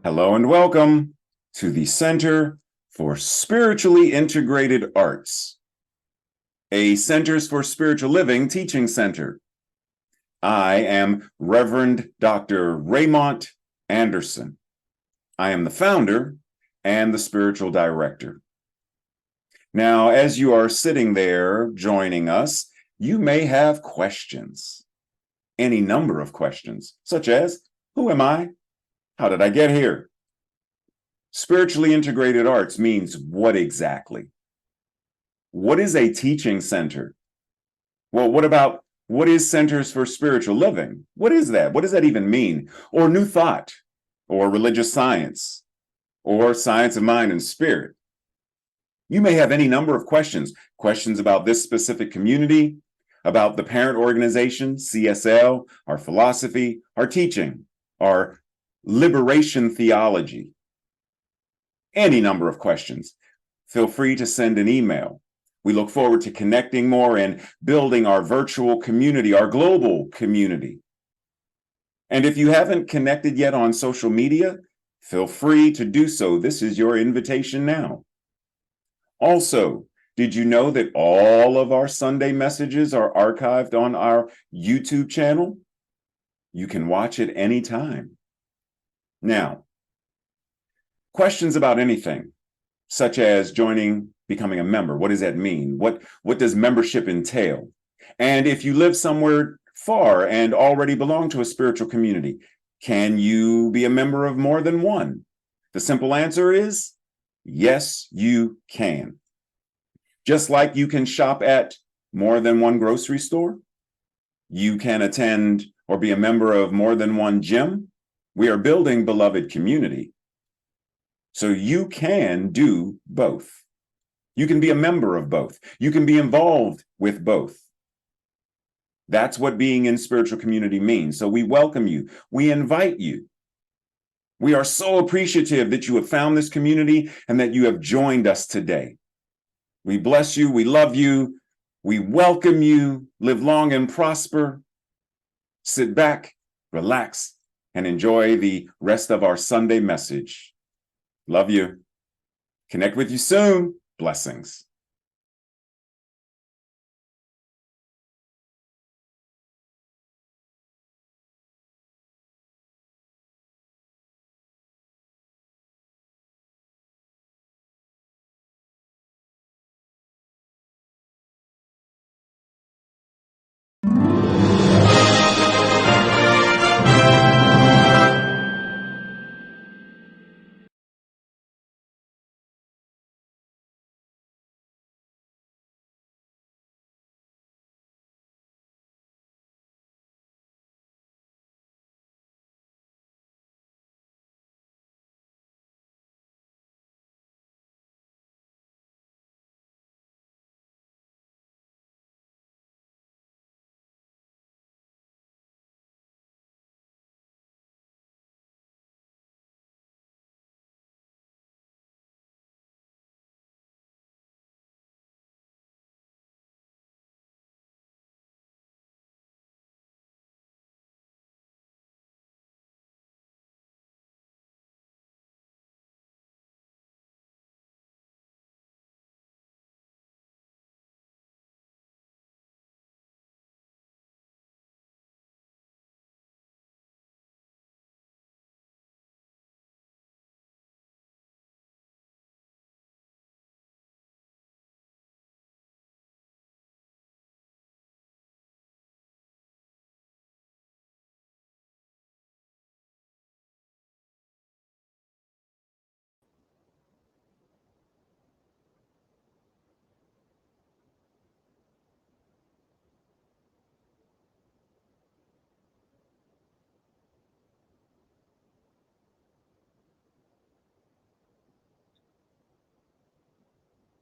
Hello and welcome to the Center for Spiritually Integrated Arts, a Centers for Spiritual Living teaching center. I am Reverend Dr. Raymont Anderson. I am the founder and the spiritual director. Now, as you are sitting there joining us, you may have questions, any number of questions, such as, who am I? How did I get here? Spiritually integrated arts means what exactly? What is a teaching center? Well, what is Centers for Spiritual Living? What is that? What does that even mean? Or New Thought, or religious science, or science of mind and spirit? You may have any number of questions about this specific community, about the parent organization, CSL, our philosophy, our teaching, our liberation theology. Any number of questions. Feel free to send an email. We look forward to connecting more and building our virtual community, our global community. And if you haven't connected yet on social media, feel free to do so. This is your invitation now. Also, did you know that all of our Sunday messages are archived on our YouTube channel? You can watch it anytime. Now, questions about anything, such as becoming a member. What does that mean? What does membership entail? And if you live somewhere far and already belong to a spiritual community, can you be a member of more than one? The simple answer is yes, you can. Just like you can shop at more than one grocery store, you can attend or be a member of more than one gym. We are building beloved community. So you can do both. You can be a member of both. You can be involved with both. That's what being in spiritual community means. So we welcome you. We invite you. We are so appreciative that you have found this community and that you have joined us today. We bless you. We love you. We welcome you. Live long and prosper. Sit back, relax, and enjoy the rest of our Sunday message. Love you. Connect with you soon. Blessings.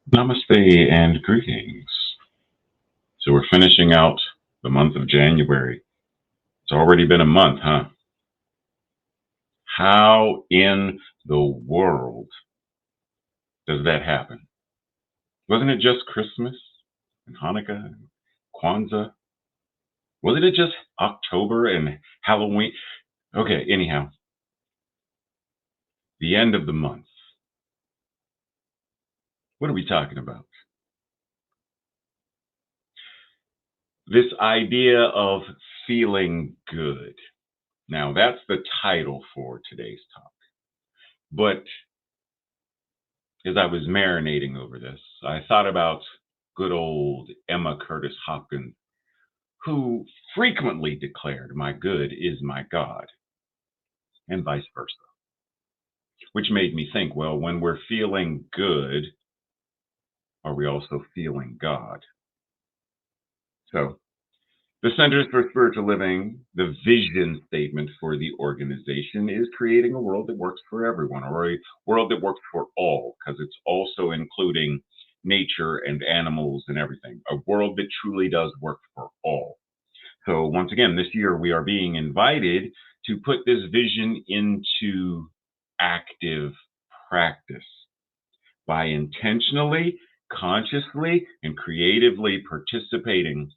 Namaste and greetings. So we're finishing out the month of January. It's already been a month, huh? How in the world does that happen? Wasn't it just Christmas and Hanukkah and Kwanzaa? Wasn't it just October and Halloween? Okay, anyhow, the end of the month. What are we talking about? This idea of feeling good. Now, that's the title for today's talk. But as I was marinating over this, I thought about good old Emma Curtis Hopkins, who frequently declared, "My good is my God," and vice versa. Which made me think, well, when we're feeling good, are we also feeling God? So, the Centers for Spiritual Living, the vision statement for the organization is creating a world that works for everyone, or a world that works for all, because it's also including nature and animals and everything. A world that truly does work for all. So, once again, this year we are being invited to put this vision into active practice by intentionally, consciously, and creatively participating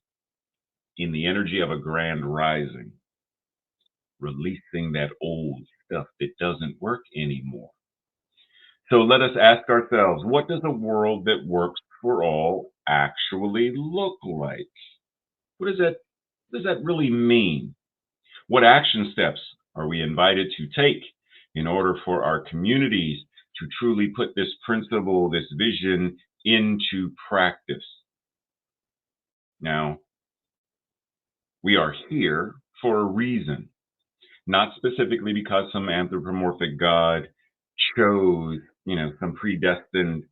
in the energy of a grand rising, releasing that old stuff that doesn't work anymore. So let us ask ourselves, what does a world that works for all actually look like? What does that really mean? What action steps are we invited to take in order for our communities to truly put this principle, this vision into practice? Now, we are here for a reason, not specifically because some anthropomorphic God chose, some predestined,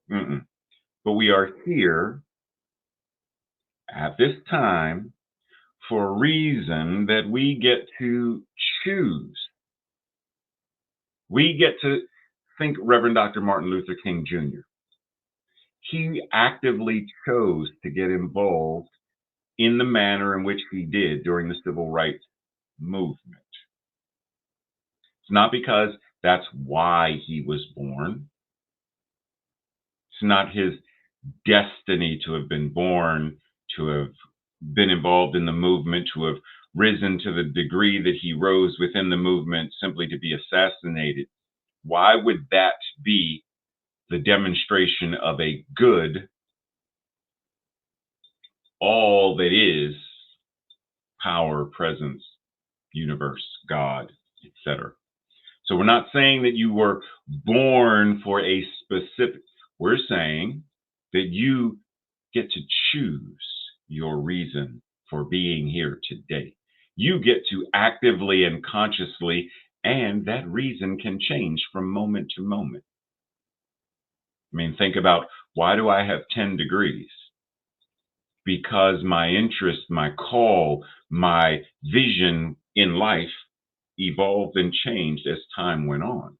but we are here at this time for a reason that we get to choose. We get to think Reverend Dr. Martin Luther King Jr. He actively chose to get involved in the manner in which he did during the civil rights movement. It's not because that's why he was born. It's not his destiny to have been born, to have been involved in the movement, to have risen to the degree that he rose within the movement simply to be assassinated. Why would that be the demonstration of a good, all that is power, presence, universe, God, etc.? So we're not saying that you were born for a specific, we're saying that you get to choose your reason for being here today. You get to actively and consciously, and that reason can change from moment to moment. I mean, think about, why do I have 10 degrees? Because my interest, my call, my vision in life evolved and changed as time went on.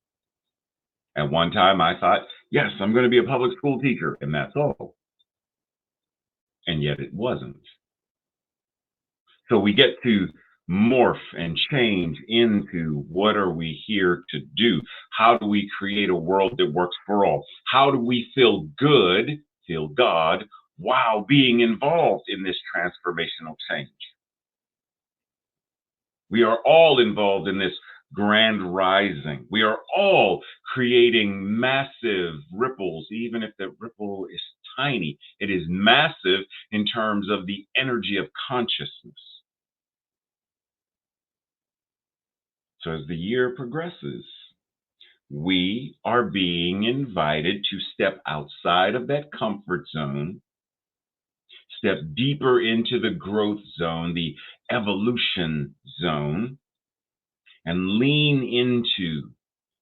At one time, I thought, yes, I'm going to be a public school teacher, and that's all. And yet it wasn't. So we get to morph and change into, what are we here to do? How do we create a world that works for all? How do we feel good, feel God, while being involved in this transformational change? We are all involved in this grand rising. We are all creating massive ripples, even if the ripple is tiny. It is massive in terms of the energy of consciousness. So as the year progresses, we are being invited to step outside of that comfort zone, step deeper into the growth zone, the evolution zone, and lean into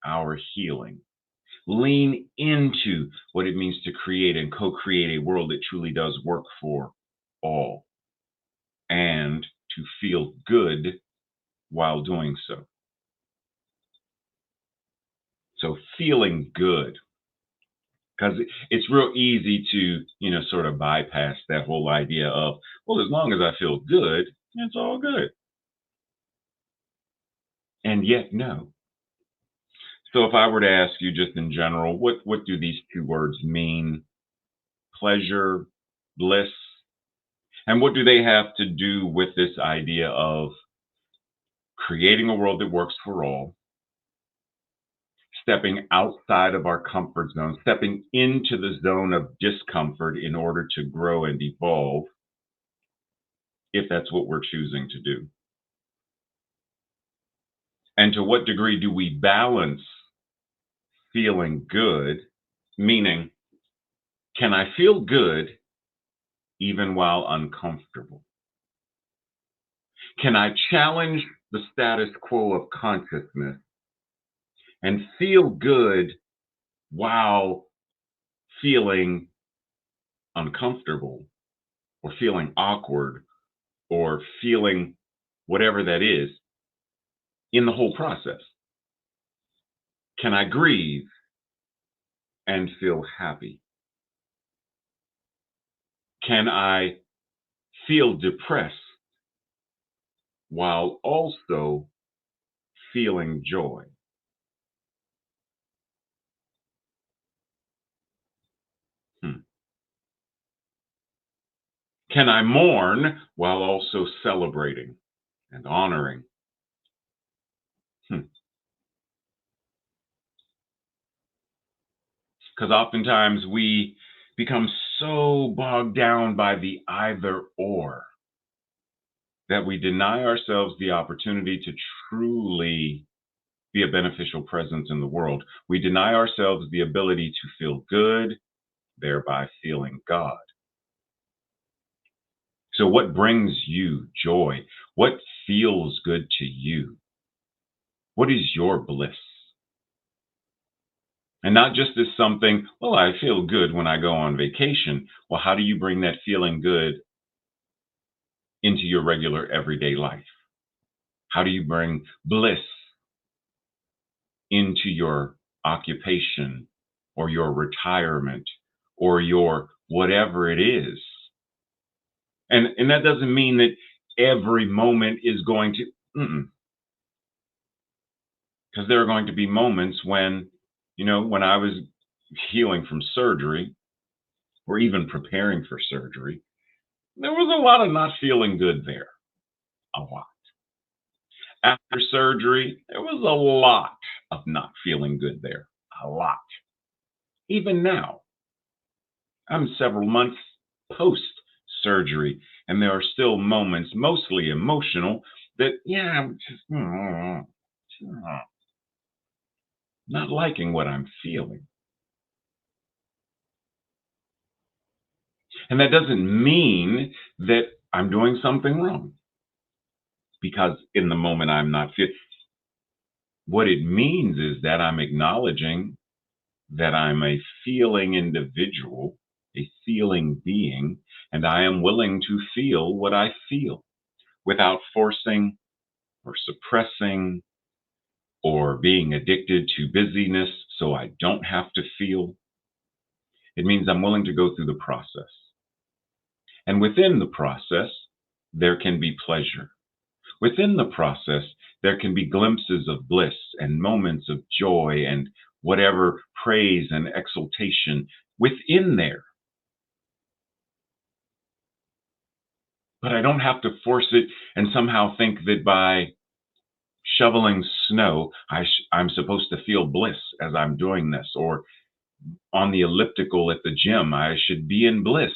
our healing. Lean into what it means to create and co-create a world that truly does work for all, and to feel good while doing so. So feeling good, because it's real easy to, sort of bypass that whole idea of, well, as long as I feel good, it's all good. And yet, no. So if I were to ask you just in general, what do these two words mean? Pleasure, bliss, and what do they have to do with this idea of creating a world that works for all, stepping outside of our comfort zone, stepping into the zone of discomfort in order to grow and evolve, if that's what we're choosing to do. And to what degree do we balance feeling good, meaning, can I feel good even while uncomfortable? Can I challenge the status quo of consciousness and feel good while feeling uncomfortable or feeling awkward or feeling whatever that is in the whole process? Can I grieve and feel happy? Can I feel depressed while also feeling joy? Hmm. Can I mourn while also celebrating and honoring? Because oftentimes we become so bogged down by the either or that we deny ourselves the opportunity to truly be a beneficial presence in the world. We deny ourselves the ability to feel good, thereby feeling God. So, what brings you joy? What feels good to you? What is your bliss? And not just as something, well, I feel good when I go on vacation. Well, how do you bring that feeling good into your regular everyday life? How do you bring bliss into your occupation or your retirement or your whatever it is? And that doesn't mean that every moment is going to, because there are going to be moments when, when I was healing from surgery or even preparing for surgery, there was a lot of not feeling good there. A lot. After surgery, there was a lot of not feeling good there. A lot. Even now, I'm several months post surgery, and there are still moments, mostly emotional, that, yeah, I'm just not liking what I'm feeling. And that doesn't mean that I'm doing something wrong because in the moment I'm not fit. What it means is that I'm acknowledging that I'm a feeling individual, a feeling being, and I am willing to feel what I feel without forcing or suppressing or being addicted to busyness so I don't have to feel. It means I'm willing to go through the process. And within the process, there can be pleasure. Within the process, there can be glimpses of bliss and moments of joy and whatever praise and exultation within there. But I don't have to force it and somehow think that by shoveling snow, I'm supposed to feel bliss as I'm doing this, or on the elliptical at the gym, I should be in bliss.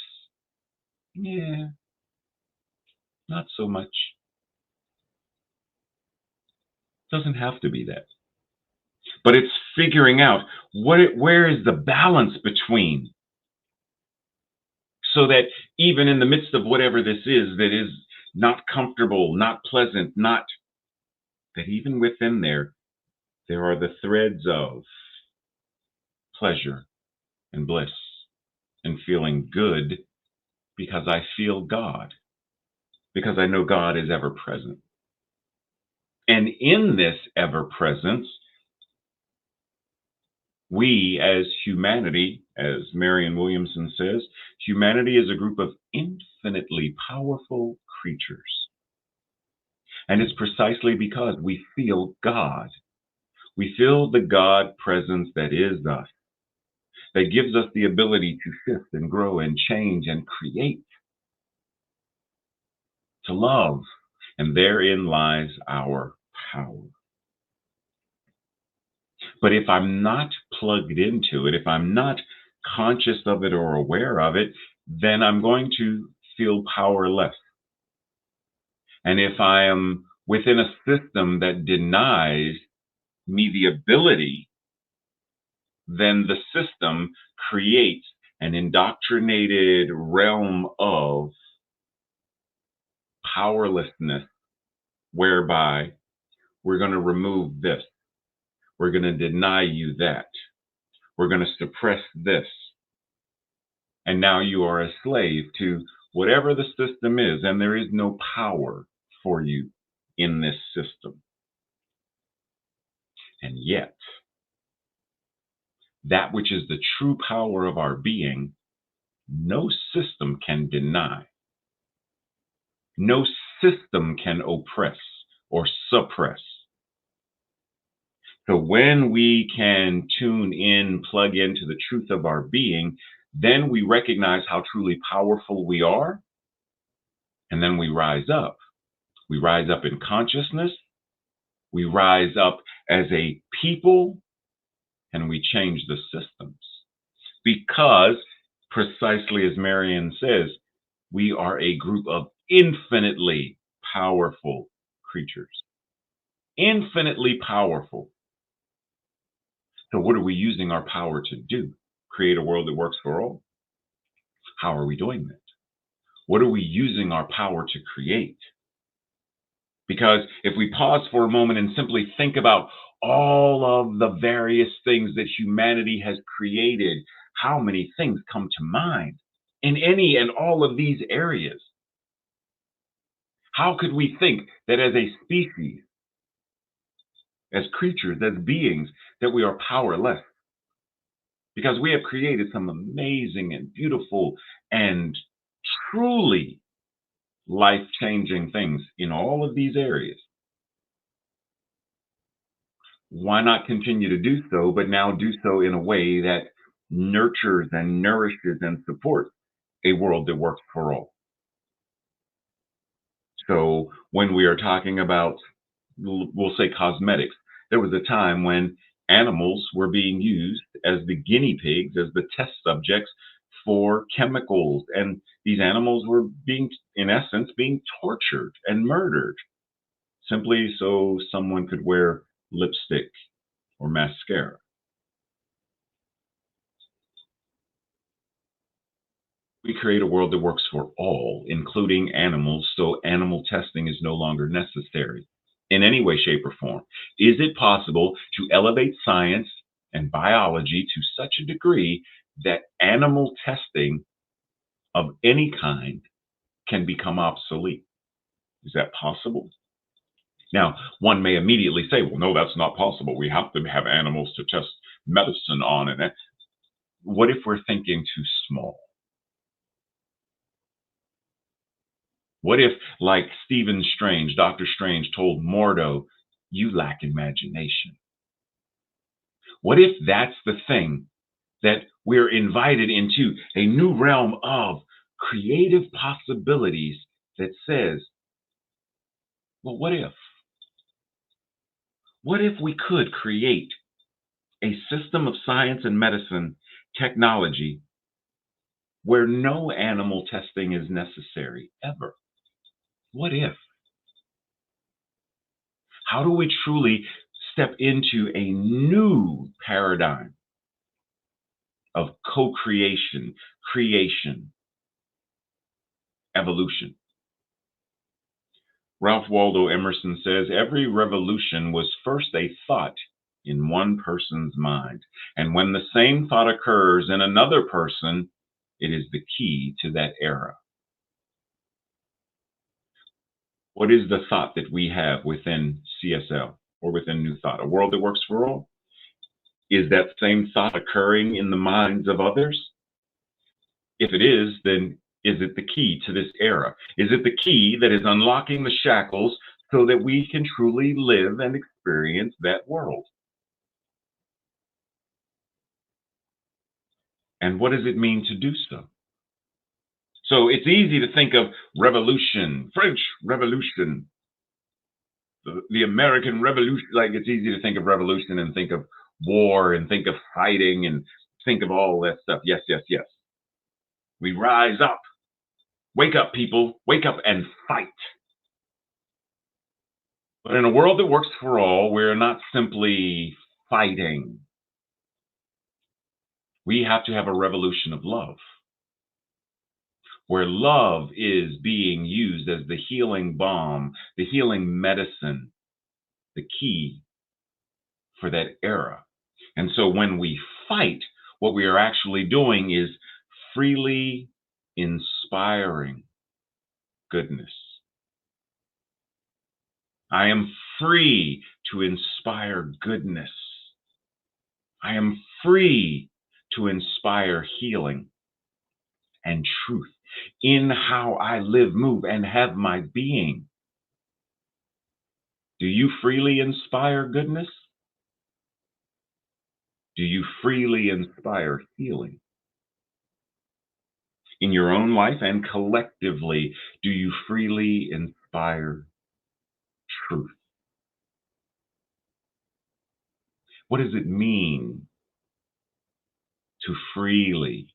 Yeah, not so much. Doesn't have to be that. But it's figuring out where is the balance between, so that even in the midst of whatever this is that is not comfortable, not pleasant, not that even within there are the threads of pleasure and bliss and feeling good because I feel God, because I know God is ever present. And in this ever presence, we as humanity, as Marianne Williamson says, humanity is a group of infinitely powerful creatures. And it's precisely because we feel God. We feel the God presence that is us, that gives us the ability to shift and grow and change and create, to love. And therein lies our power. But if I'm not plugged into it, if I'm not conscious of it or aware of it, then I'm going to feel powerless. And if I am within a system that denies me the ability, then the system creates an indoctrinated realm of powerlessness whereby we're going to remove this, we're going to deny you that, we're going to suppress this. And now you are a slave to whatever the system is, and there is no power for you in this system. And yet, that which is the true power of our being, no system can deny. No system can oppress or suppress. So when we can tune in, plug into the truth of our being, then we recognize how truly powerful we are. And then we rise up. We rise up in consciousness. We rise up as a people, and we change the systems. Because, precisely as Marian says, we are a group of infinitely powerful creatures. Infinitely powerful. So what are we using our power to do? Create a world that works for all? How are we doing that? What are we using our power to create? Because if we pause for a moment and simply think about all of the various things that humanity has created, how many things come to mind in any and all of these areas? How could we think that as a species, as creatures, as beings, that we are powerless? Because we have created some amazing and beautiful and truly life-changing things in all of these areas. Why not continue to do so, but now do so in a way that nurtures and nourishes and supports a world that works for all? So when we are talking about, we'll say, cosmetics, there was a time when animals were being used as the guinea pigs, as the test subjects for chemicals. And these animals were being, in essence, being tortured and murdered simply so someone could wear lipstick or mascara. We create a world that works for all, including animals, so animal testing is no longer necessary in any way, shape, or form. Is it possible to elevate science and biology to such a degree that animal testing of any kind can become obsolete? Is that possible? Now, one may immediately say, well, no, that's not possible. We have to have animals to test medicine on. And what if we're thinking too small? What if, like Stephen Strange, Doctor Strange told Mordo, you lack imagination? What if that's the thing that we're invited into, a new realm of creative possibilities that says, well, what if? What if we could create a system of science and medicine technology where no animal testing is necessary ever? What if? How do we truly step into a new paradigm of co-creation, creation, evolution? Ralph Waldo Emerson says, every revolution was first a thought in one person's mind. And when the same thought occurs in another person, it is the key to that era. What is the thought that we have within CSL or within New Thought? A world that works for all? Is that same thought occurring in the minds of others? If it is, then is it the key to this era? Is it the key that is unlocking the shackles so that we can truly live and experience that world? And what does it mean to do so? So it's easy to think of revolution, French Revolution, the American Revolution. Like, it's easy to think of revolution and think of war and think of fighting and think of all that stuff. Yes, yes, yes. We rise up. Wake up, people. Wake up and fight. But in a world that works for all, we're not simply fighting. We have to have a revolution of love, where love is being used as the healing balm, the healing medicine, the key for that era. And so when we fight, what we are actually doing is freely inspiring goodness. I am free to inspire goodness. I am free to inspire healing and truth in how I live, move, and have my being. Do you freely inspire goodness? Do you freely inspire healing? In your own life and collectively, do you freely inspire truth? What does it mean to freely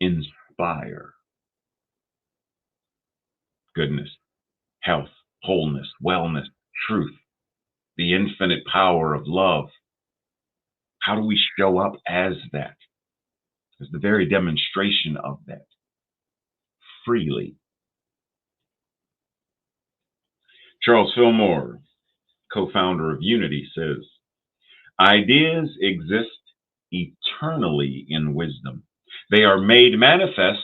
inspire goodness, health, wholeness, wellness, truth, the infinite power of love? How do we show up as that? As the very demonstration of that freely. Charles Fillmore, co-founder of Unity, says, ideas exist eternally in wisdom. They are made manifest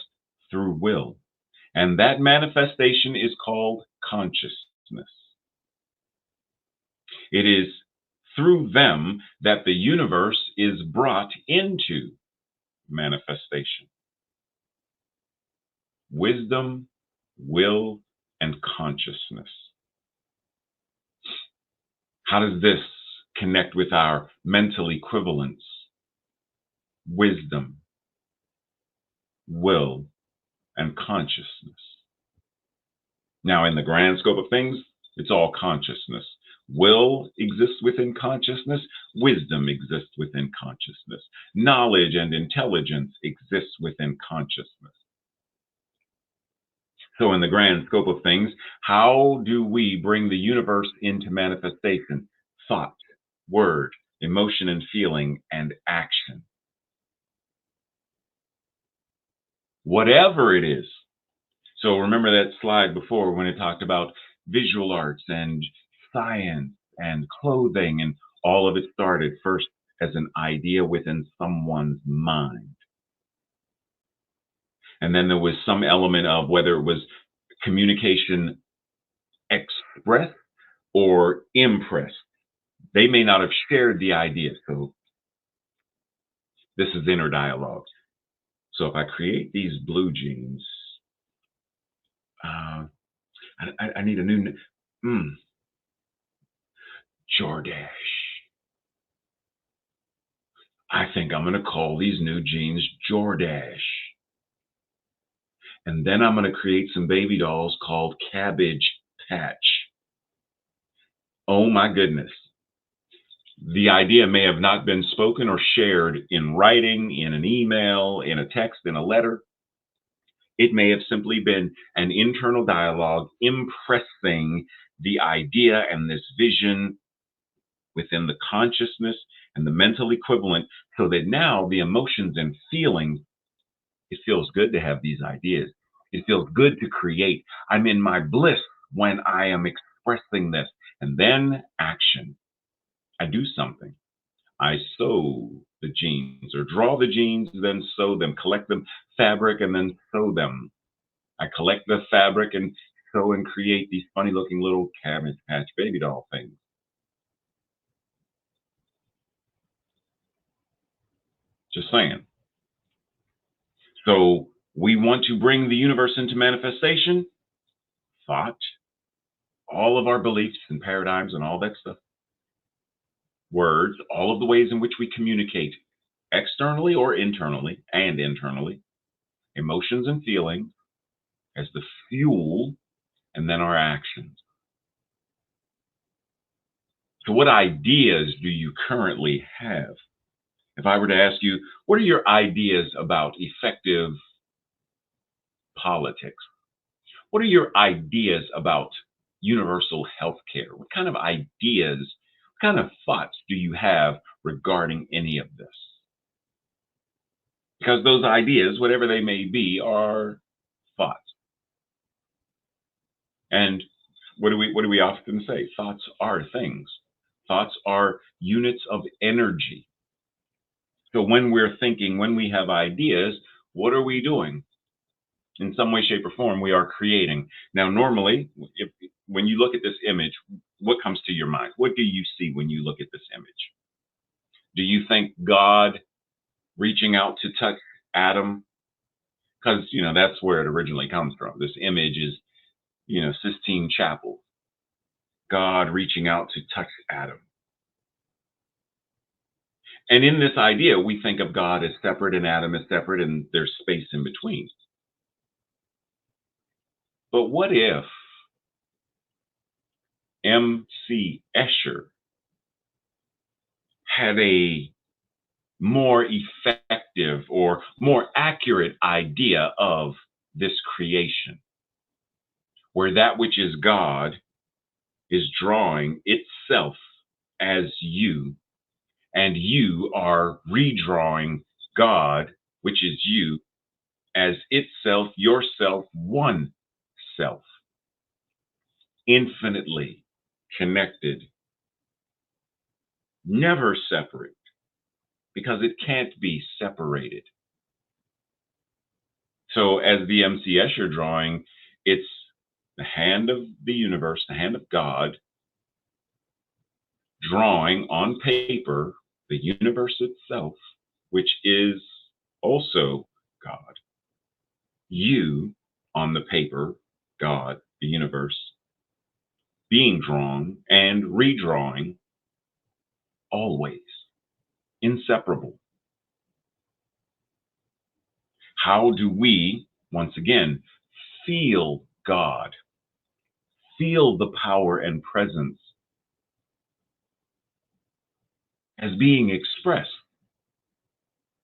through will, and that manifestation is called consciousness. It is through them that the universe is brought into manifestation. Wisdom, will, and consciousness. How does this connect with our mental equivalents? Wisdom, will, and consciousness. Now, in the grand scope of things, it's all consciousness. Will exists within consciousness. Wisdom exists within consciousness. Knowledge and intelligence exists within consciousness. So in the grand scope of things, how do we bring the universe into manifestation? Thought, word, emotion and feeling, and action. Whatever it is. So remember that slide before when it talked about visual arts and science and clothing, and all of it started first as an idea within someone's mind. And then there was some element of whether it was communication expressed or impressed. They may not have shared the idea. So this is inner dialogue. So if I create these blue jeans, I need a new Jordache. I think I'm going to call these new jeans Jordache. And then I'm going to create some baby dolls called Cabbage Patch. Oh my goodness. The idea may have not been spoken or shared in writing, in an email, in a text, in a letter. It may have simply been an internal dialogue impressing the idea and this vision within the consciousness and the mental equivalent, so that now the emotions and feelings, it feels good to have these ideas. It feels good to create. I'm in my bliss when I am expressing this. And then action. I do something. I sew the jeans or draw the jeans, then sew them, collect them fabric and then sew them. I collect the fabric and sew and create these funny looking little Cabbage Patch baby doll things. Just saying. So we want to bring the universe into manifestation. Thought, all of our beliefs and paradigms and all that stuff. Words, all of the ways in which we communicate externally or internally and internally. Emotions and feelings as the fuel, and then our actions. So, what ideas do you currently have? If I were to ask you, what are your ideas about effective politics? What are your ideas about universal health care? What kind of ideas, what kind of thoughts do you have regarding any of this? Because those ideas, whatever they may be, are thoughts. And what do we often say? Thoughts are things. Thoughts are units of energy. So when we're thinking, when we have ideas, what are we doing? In some way, shape, or form, we are creating. Now, normally, when you look at this image, what comes to your mind? What do you see when you look at this image? Do you think God reaching out to touch Adam? Because that's where it originally comes from. This image is Sistine Chapel, God reaching out to touch Adam. And in this idea, we think of God as separate and Adam as separate, and there's space in between. But what if M.C. Escher had a more effective or more accurate idea of this creation, where that which is God is drawing itself as you, and you are redrawing God, which is you, as itself, yourself, one self, infinitely connected, never separate, because it can't be separated. So, as the M.C. Escher drawing, it's the hand of the universe, the hand of God, drawing on paper the universe itself, which is also God. You on the paper, God, the universe, being drawn and redrawing, always inseparable. How do we, once again, feel God, feel the power and presence as being expressed?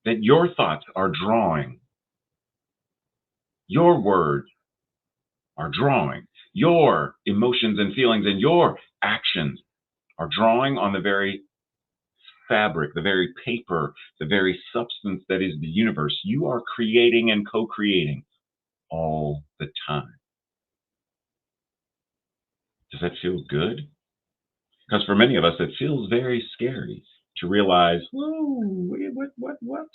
That your thoughts are drawing, your words are drawing, your emotions and feelings and your actions are drawing on the very fabric, the very paper, the very substance that is the universe. You are creating and co creating all the time. Does that feel good? Because for many of us, it feels very scary to realize, whoa, what?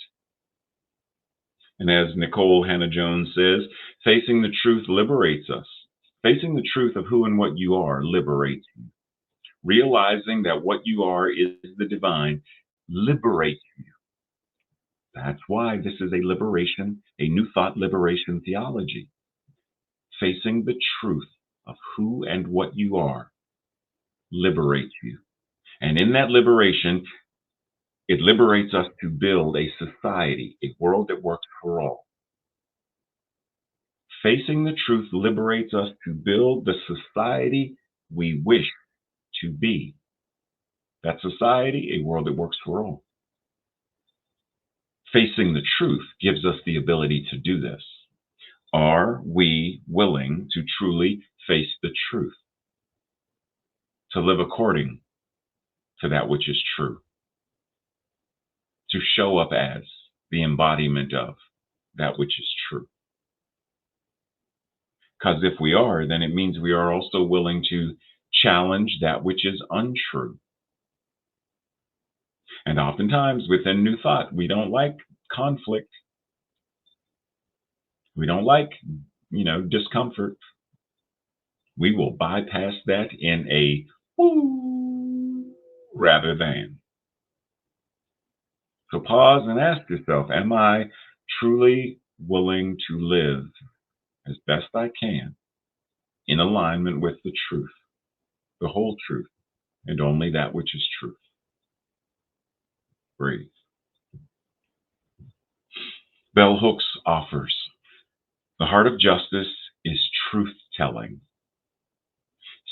And as Nicole Hannah Jones says, facing the truth liberates us. Facing the truth of who and what you are liberates you. Realizing that what you are is the divine liberates you. That's why this is a liberation, a new thought liberation theology. Facing the truth of who and what you are liberates you. And in that liberation, it liberates us to build a society, a world that works for all. Facing the truth liberates us to build the society we wish to be. That society, a world that works for all. Facing the truth gives us the ability to do this. Are we willing to truly face the truth? To live according to that which is true? To show up as the embodiment of that which is true? Because if we are, then it means we are also willing to challenge that which is untrue. And oftentimes within New Thought, we don't like conflict. We don't like, discomfort. We will bypass that in a woo rather than. So pause and ask yourself, am I truly willing to live as best I can in alignment with the truth, the whole truth, and only that which is truth? Breathe. Bell Hooks offers, the heart of justice is truth telling.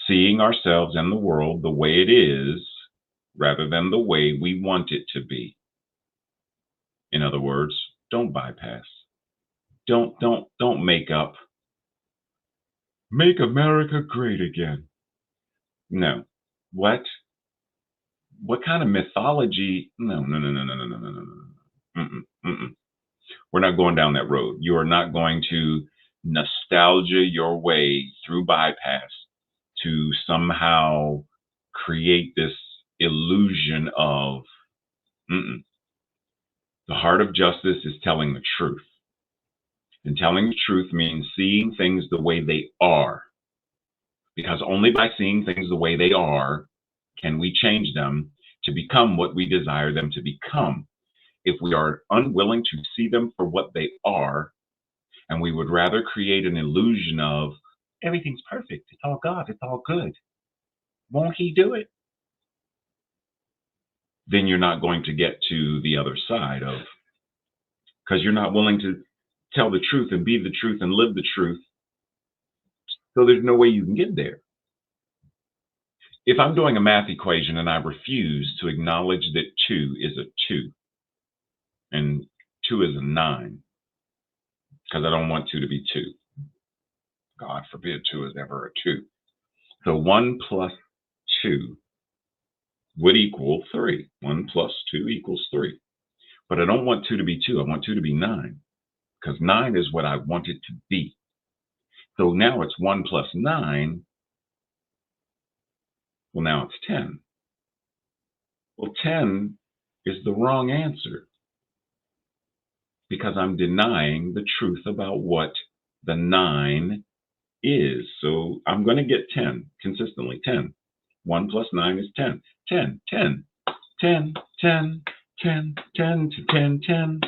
Seeing ourselves and the world the way it is rather than the way we want it to be. In other words, don't bypass. Don't make up. Make America great again. No. What? What kind of mythology? No, no, no, no, no, no, no, no, no, no. Mm-mm, mm-mm. We're not going down that road. You are not going to nostalgia your way through bypass to somehow create this illusion of mm-mm. The heart of justice is telling the truth. And telling the truth means seeing things the way they are. Because only by seeing things the way they are can we change them to become what we desire them to become. If we are unwilling to see them for what they are, and we would rather create an illusion of everything's perfect, it's all God, it's all good, won't He do it? Then you're not going to get to the other side of, because you're not willing to tell the truth and be the truth and live the truth. So there's no way you can get there. If I'm doing a math equation and I refuse to acknowledge that 2 is a 2 and 2 is a 9, because I don't want 2 to be 2. God forbid 2 is ever a 2. So 1 plus 2 would equal 3. 1 plus 2 equals 3. But I don't want 2 to be 2. I want 2 to be 9, because 9 is what I want it to be. So now it's 1 plus 9. Well, now it's 10. Well, 10 is the wrong answer because I'm denying the truth about what the 9 is. So I'm going to get 10 consistently. 10. 1 plus 9 is 10. 10, 10, 10, 10, 10, 10 to 10, 10.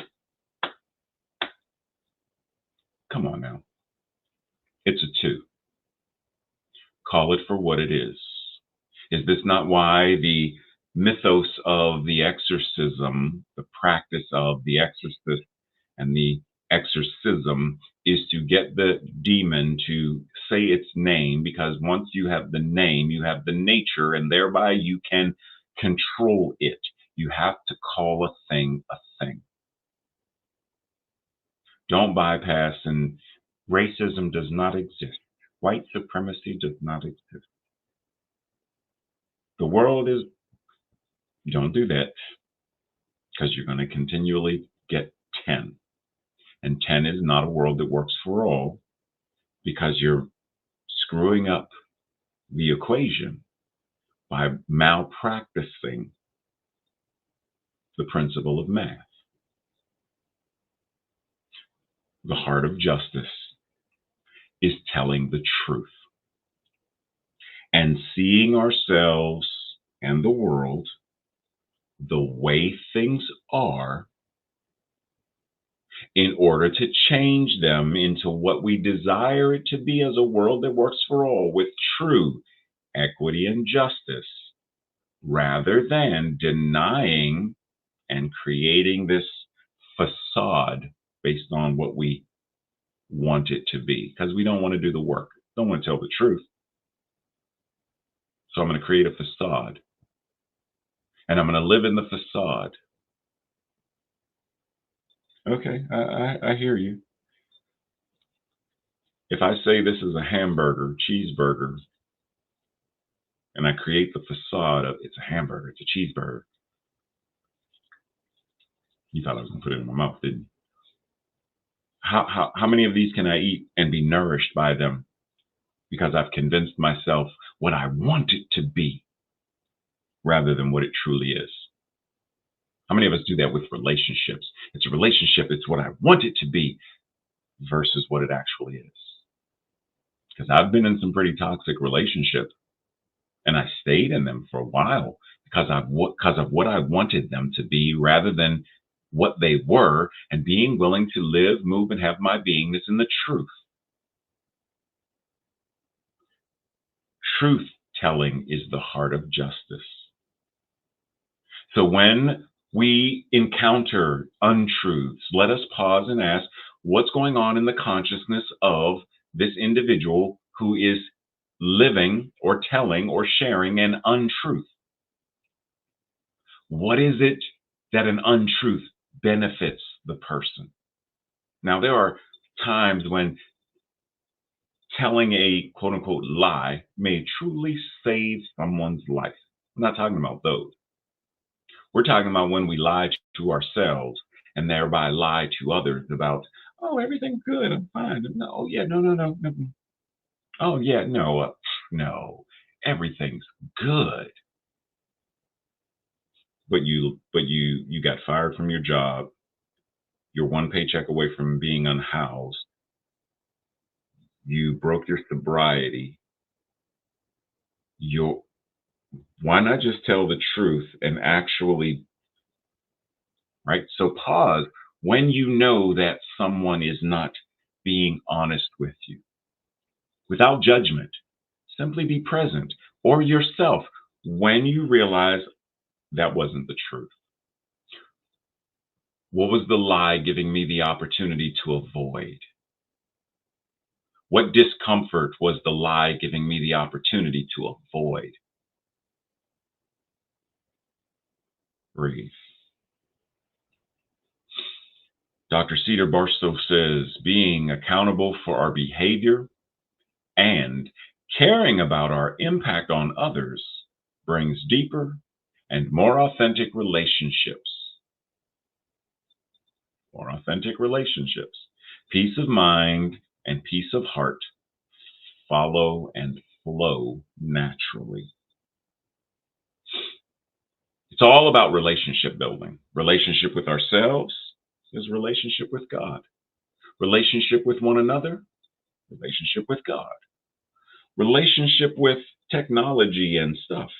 Come on now. It's a 2. Call it for what it is. Is this not why the mythos of the exorcism, the practice of the exorcist and the exorcism, is to get the demon to say its name? Because once you have the name, you have the nature, and thereby you can control it. You have to call a thing a thing. Don't bypass, and racism does not exist. White supremacy does not exist. The world is, don't do that, because you're going to continually get 10. And 10 is not a world that works for all, because you're screwing up the equation by malpracticing the principle of math. The heart of justice is telling the truth and seeing ourselves and the world the way things are in order to change them into what we desire it to be as a world that works for all with true equity and justice, rather than denying and creating this facade based on what we want it to be, because we don't want to do the work, don't want to tell the truth. So I'm going to create a facade, and I'm going to live in the facade. Okay, I hear you. If I say this is a hamburger, cheeseburger, and I create the facade of it's a hamburger, it's a cheeseburger. You thought I was going to put it in my mouth, didn't you? How many of these can I eat and be nourished by them? Because I've convinced myself what I want it to be rather than what it truly is. How many of us do that with relationships? It's a relationship, it's what I want it to be versus what it actually is. Because I've been in some pretty toxic relationships, and I stayed in them for a while because of what I wanted them to be rather than what they were, and being willing to live, move, and have my beingness in the truth. Truth telling is the heart of justice. So when we encounter untruths, let us pause and ask, what's going on in the consciousness of this individual who is living or telling or sharing an untruth? What is it that an untruth benefits the person? Now, there are times when telling a quote unquote lie may truly save someone's life. I'm not talking about those. We're talking about when we lie to ourselves and thereby lie to others about, oh, everything's good, I'm fine. No, oh, yeah, no, no, no, no. Oh, yeah, no, no, everything's good. But you got fired from your job. You're one paycheck away from being unhoused. You broke your sobriety. You Why not just tell the truth and actually, right? So pause when you know that someone is not being honest with you without judgment. Simply be present or yourself when you realize that wasn't the truth. What was the lie giving me the opportunity to avoid? What discomfort was the lie giving me the opportunity to avoid? Breathe. Dr. Cedar Barstow says being accountable for our behavior and caring about our impact on others brings deeper and more authentic relationships. More authentic relationships. Peace of mind and peace of heart follow and flow naturally. It's all about relationship building. Relationship with ourselves is relationship with God. Relationship with one another, relationship with God. Relationship with technology and stuff,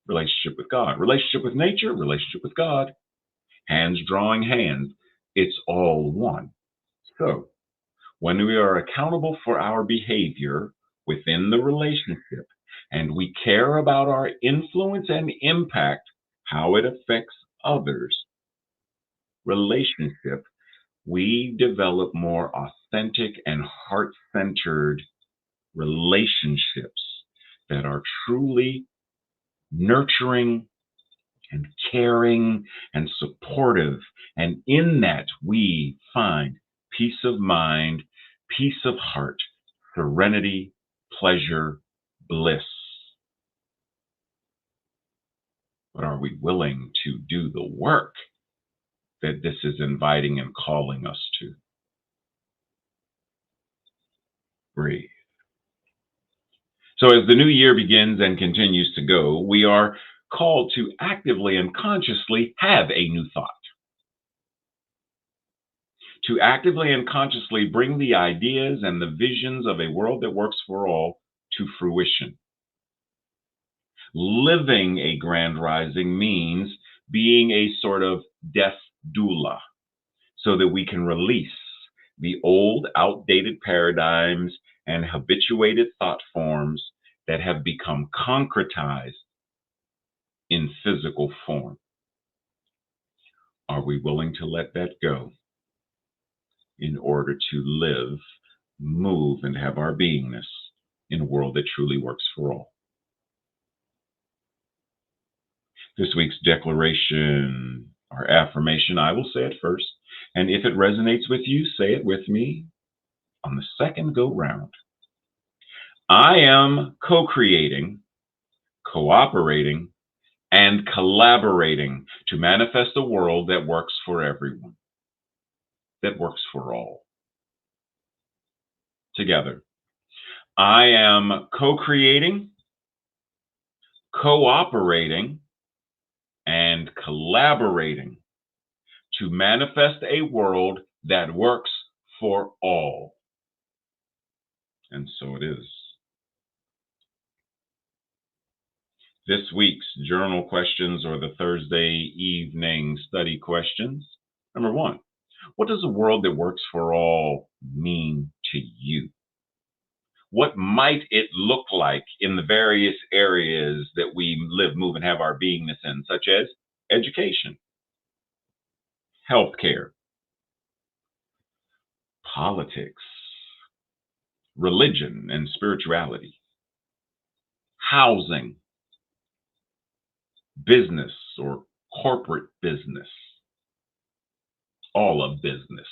relationship with God. Relationship with nature, relationship with God. Hands drawing hands, it's all one. So, when we are accountable for our behavior within the relationship and we care about our influence and impact, how it affects others, relationship, we develop more authentic and heart centered relationships that are truly nurturing and caring and supportive. And in that, we find peace of mind, peace of heart, serenity, pleasure, bliss. But are we willing to do the work that this is inviting and calling us to? Breathe. So, as the new year begins and continues to go, we are called to actively and consciously have a new thought, to actively and consciously bring the ideas and the visions of a world that works for all to fruition. Living a grand rising means being a sort of death doula so that we can release the old, outdated paradigms and habituated thought forms that have become concretized in physical form. Are we willing to let that go in order to live, move, and have our beingness in a world that truly works for all? This week's declaration or affirmation, I will say it first. And if it resonates with you, say it with me on the second go round. I am co creating, cooperating, and collaborating to manifest a world that works for everyone, that works for all. Together. I am co creating, cooperating, and collaborating to manifest a world that works for all. And so it is. This week's journal questions or the Thursday evening study questions. Number one, what does a world that works for all mean to you? What might it look like in the various areas that we live, move, and have our beingness in, such as education, healthcare, politics, religion and spirituality, housing, business or corporate business, all of business.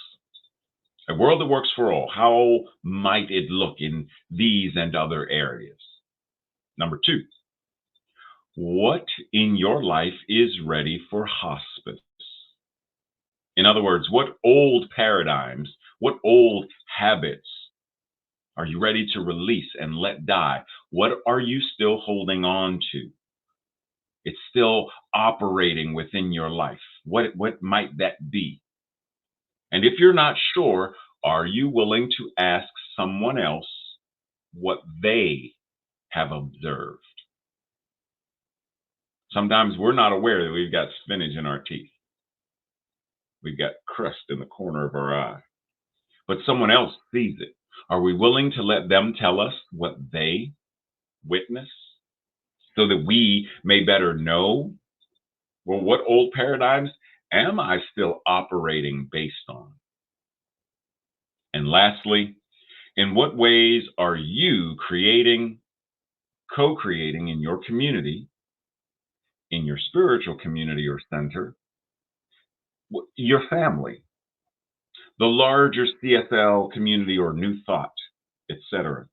A world that works for all. How might it look in these and other areas? Number two, what in your life is ready for hospice? In other words, what old paradigms, what old habits are you ready to release and let die? What are you still holding on to? It's still operating within your life. What might that be? And if you're not sure, are you willing to ask someone else what they have observed? Sometimes we're not aware that we've got spinach in our teeth. We've got crust in the corner of our eye, but someone else sees it. Are we willing to let them tell us what they witness so that we may better know? Well, what old paradigms am I still operating based on? And lastly, in what ways are you creating, co creating in your community, in your spiritual community or center, your family, the larger CSL community or New Thought, etc.?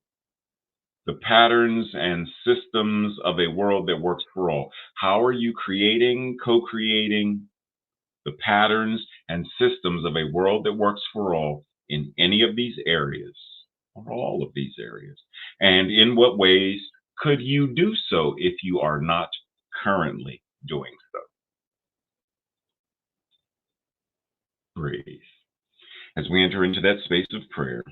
The patterns and systems of a world that works for all. How are you creating, co creating the patterns and systems of a world that works for all in any of these areas or all of these areas? And in what ways could you do so if you are not currently doing so? Breathe. As we enter into that space of prayer,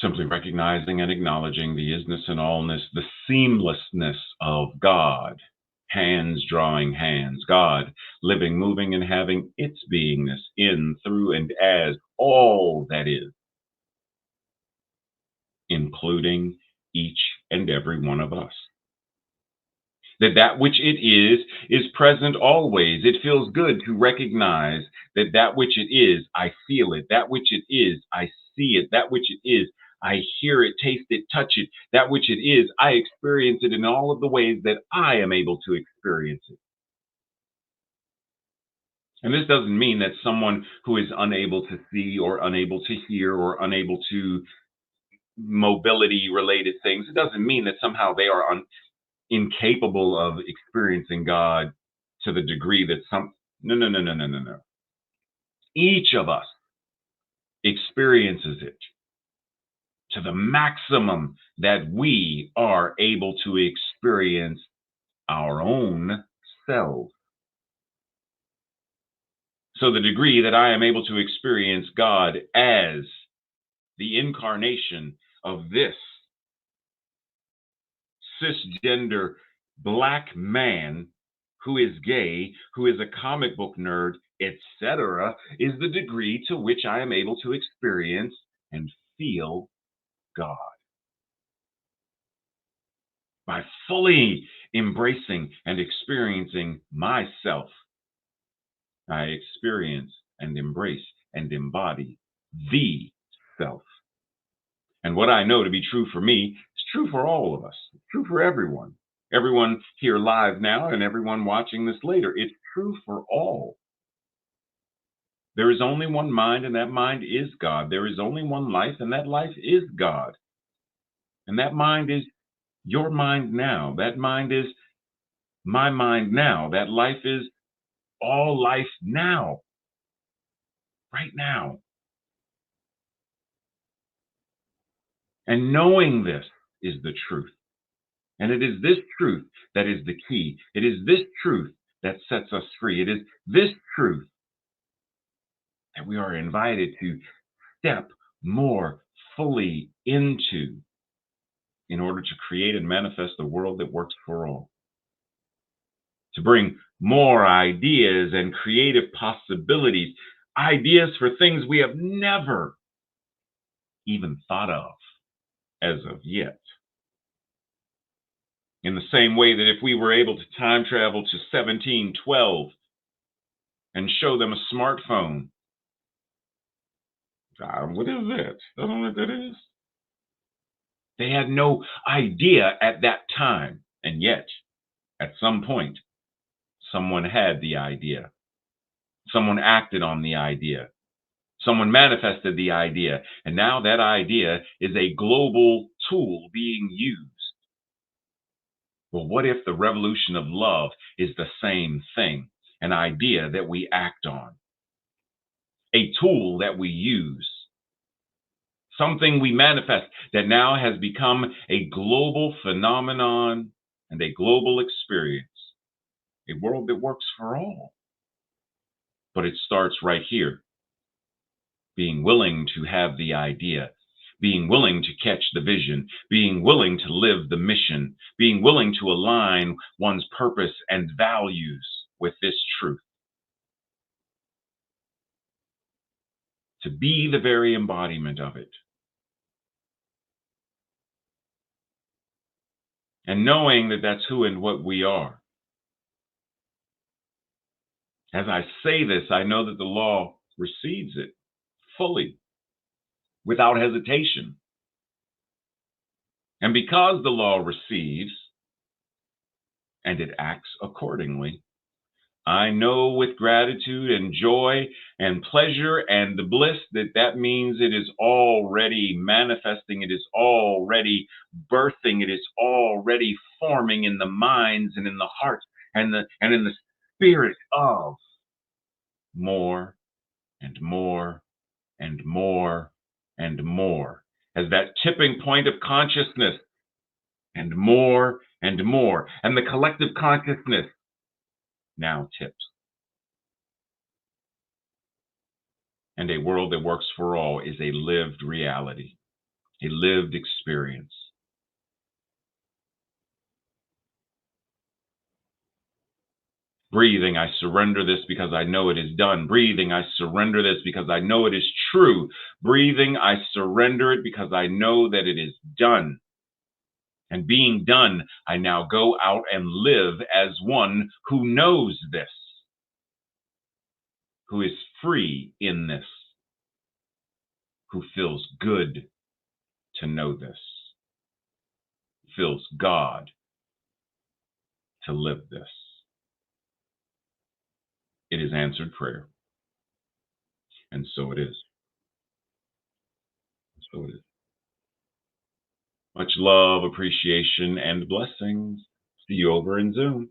simply recognizing and acknowledging the isness and allness, the seamlessness of God, hands drawing hands, God living, moving, and having its beingness in, through, and as all that is, including each and every one of us. That which it is present always. It feels good to recognize that which it is, I feel it. That which it is, I see it. That which it is, I hear it, taste it, touch it. That which it is, I experience it in all of the ways that I am able to experience it. And this doesn't mean that someone who is unable to see or unable to hear or unable to mobility related things, it doesn't mean that somehow they are incapable of experiencing God to the degree that some. No, no, no, no, no, no, no. Each of us experiences it to the maximum that we are able to experience our own selves. So the degree that I am able to experience God as the incarnation of this cisgender black man who is gay, who is a comic book nerd, etc., is the degree to which I am able to experience and feel God. By fully embracing and experiencing myself, I experience and embrace and embody the self. And what I know to be true for me is true for all of us. It's true for everyone. Everyone here live now and everyone watching this later. It's true for all. There is only one mind, and that mind is God. There is only one life, and that life is God. And that mind is your mind now. That mind is my mind now. That life is all life now. Right now. And knowing this is the truth. And it is this truth that is the key. It is this truth that sets us free. It is this truth that we are invited to step more fully into in order to create and manifest a world that works for all. To bring more ideas and creative possibilities, ideas for things we have never even thought of as of yet. In the same way that if we were able to time travel to 1712 and show them a smartphone, what is that? I don't know what that is. They had no idea at that time. And yet, at some point, someone had the idea. Someone acted on the idea. Someone manifested the idea. And now that idea is a global tool being used. Well, what if the revolution of love is the same thing? An idea that we act on, a tool that we use, something we manifest that now has become a global phenomenon and a global experience, a world that works for all. But it starts right here, being willing to have the idea, being willing to catch the vision, being willing to live the mission, being willing to align one's purpose and values with this truth. To be the very embodiment of it. And knowing that that's who and what we are. As I say this, I know that the law receives it fully, without hesitation. And because the law receives and it acts accordingly, I know with gratitude and joy and pleasure and the bliss that that means it is already manifesting, it is already birthing, it is already forming in the minds and in the heart and in the spirit of more and more and more and more as that tipping point of consciousness and more and more, and the collective consciousness now tips. And a world that works for all is a lived reality, a lived experience. Breathing, I surrender this because I know it is done. Breathing, I surrender this because I know it is true. Breathing, I surrender it because I know that it is done. And being done, I now go out and live as one who knows this, who is free in this, who feels good to know this, feels God to live this. It is answered prayer. And so it is. So it is. Much love, appreciation, and blessings. See you over in Zoom.